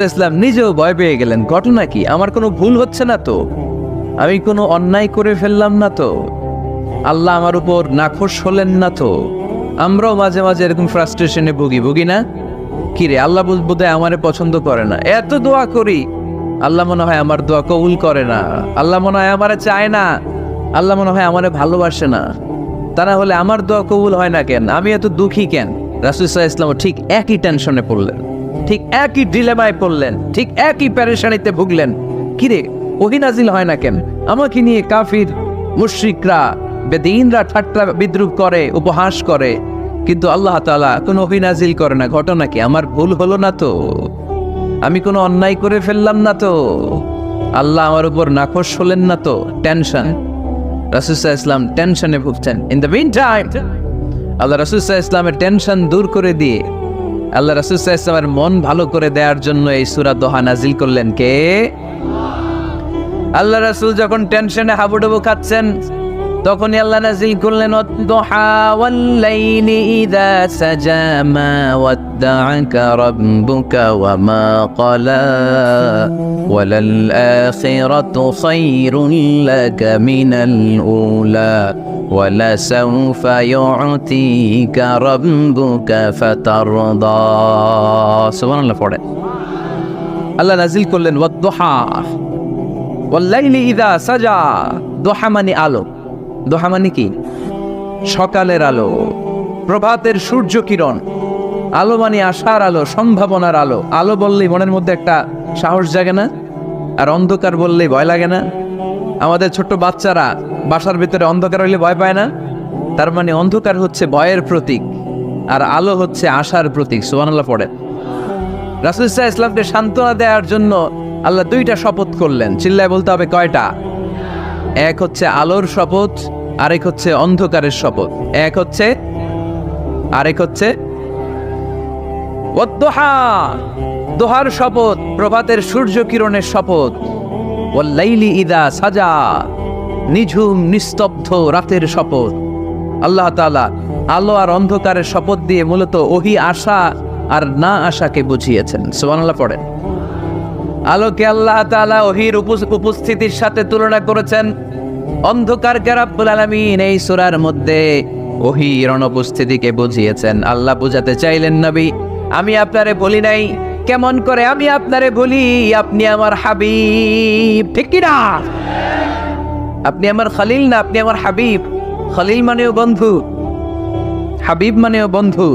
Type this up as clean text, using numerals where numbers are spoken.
ইসলাম নিজেও ভয় পেয়ে গেলেন। ঘটনা কি? আমার কোনো ভুল হচ্ছে না তো? আমি কোনো অন্যায় করে ফেললাম না তো? আল্লাহ আমার উপর নাখোশ হলেন না তো? আমরাও মাঝে মাঝে এরকম ফ্রাস্ট্রেশনে ভুগি না? কিরে, আল্লাহ বোধহয় আমারে পছন্দ করে না, এত দোয়া করি, আল্লাহ মনে হয় আমার দোয়া কবুল করে না, আল্লাহ মনে হয় আমারে চায় না, আল্লাহ মনে হয় আমারে ভালোবাসে না। তা না হলে আমার দোয়া কবুল হয় না কেন? আমি এত দুঃখী কেন? রাসূল সাল্লাল্লাহু আলাইহি ওয়াসাল্লাম ঠিক একই টেনশনে পড়লেন, ঠিক একই ডিলেমায় পড়লেন, ঠিক একই পেরেশানিতে ভুগলেন। কিরে, ওহী নাজিল হয় না কেন? আমাকে নিয়ে কাফির মুশরিকরা বেদিনরা ঠাট্টা বিদ্রুপ করে, উপহাস করে, কিন্তু আল্লাহ তাআলা কোনো ওহী নাজিল করে না। ঘটনা কি? আমার ভুল হলো না তো? আমি কোনো অন্যায় করে ফেললাম না তো? আল্লাহ আমার উপর নাখোশ হলেন না তো? টেনশন। রাসূল সাল্লাল্লাহু আলাইহি ওয়াসাল্লাম টেনশনে ভুগছেন। ইন দ্য মিন টাইম আল্লাহ রাসূল সাল্লাল্লাহু আলাইহি ওয়াসাল্লামের টেনশন দূর করে দিয়ে, আল্লাহ রাসূল সাল্লাল্লাহু আলাইহি ওয়াসাল্লামের মন ভালো করে দেওয়ার জন্য এই সূরা দোহা নাজিল করলেন কে? আল্লাহ রাসূল যখন টেনশনে হাবুডুবু খাচ্ছেন, তখনই আল্লাহ নাজিল করলেন ওয়াদ-দুহা ওয়াল-লাইলি ইযা সাজা মা ওয়াদ্দা'আকা রাব্বুকা ওয়া মা ক্বালা ওয়ালাল আখিরাতু খায়রুল লাকা মিনাল উলা ওয়ালাসাউফা ইউ'তিকা রাব্বুকা ফাতারদা। সুবহানাল্লাহ পড়ে আল্লাহ নাজিল করলেন ওয়াদ-দুহা ওয়াল-লাইলি ইযা সাজা। দুহা মানে আলো। দোহা মানে কি? সকালের আলো, প্রভাতের সূর্য কিরণ। আলো মানে আশার আলো, সম্ভাবনার আলো। আলো বললেই মনের মধ্যে একটা সাহস জাগে না? আর অন্ধকার বললেই ভয় লাগে না? আমাদের ছোট্ট বাচ্চারা বাসার ভিতরে অন্ধকার হইলে ভয় পায় না? তার মানে অন্ধকার হচ্ছে ভয়ের প্রতীক, আর আলো হচ্ছে আশার প্রতীক। সুবহানাল্লাহ পড়ে। রাসূল সাল্লাল্লাহু আলাইহি ওয়াসাল্লামকে সান্ত্বনা দেওয়ার জন্য আল্লাহ দুইটা শপথ করলেন। চিল্লায় বলতে হবে কয়টা? এক হচ্ছে আলোর শপথ, আরেক হচ্ছে অন্ধকারের শপথ। এক হচ্ছে, আরেক হচ্ছে ওয়াদ-দুহা, দোহার শপথ, প্রভাতের সূর্য কিরণের শপথ। ওয়াল-লাইলি ইযা সাজা, নিঝুম নিস্তব্ধ রাতের শপথ। আল্লাহ তাআলা আলো আর অন্ধকারের শপথ দিয়ে মূলত ওহী আশা আর না আশাকে বুঝিয়েছেন। সুবহানাল্লাহ পড়েন। আলোকে আল্লাহ তাআলা ওহীর উপস্থিতির সাথে তুলনা করেছেন। অন্ধকারকে রব্বুল আলামিন এই সূরার মধ্যে ওহীর অনুপস্থিতিকে বুঝিয়েছেন। আল্লাহ বুঝাতে চাইলেন, নবী আমি আপনারে বলি নাই, কেমন করে আমি আপনারে বলি? আপনি আমার হাবিব, ঠিক কি না? আপনি আমার খলিল না, আপনি আমার হাবিব। খলিল মানেও বন্ধু, হাবিব মানেও বন্ধু।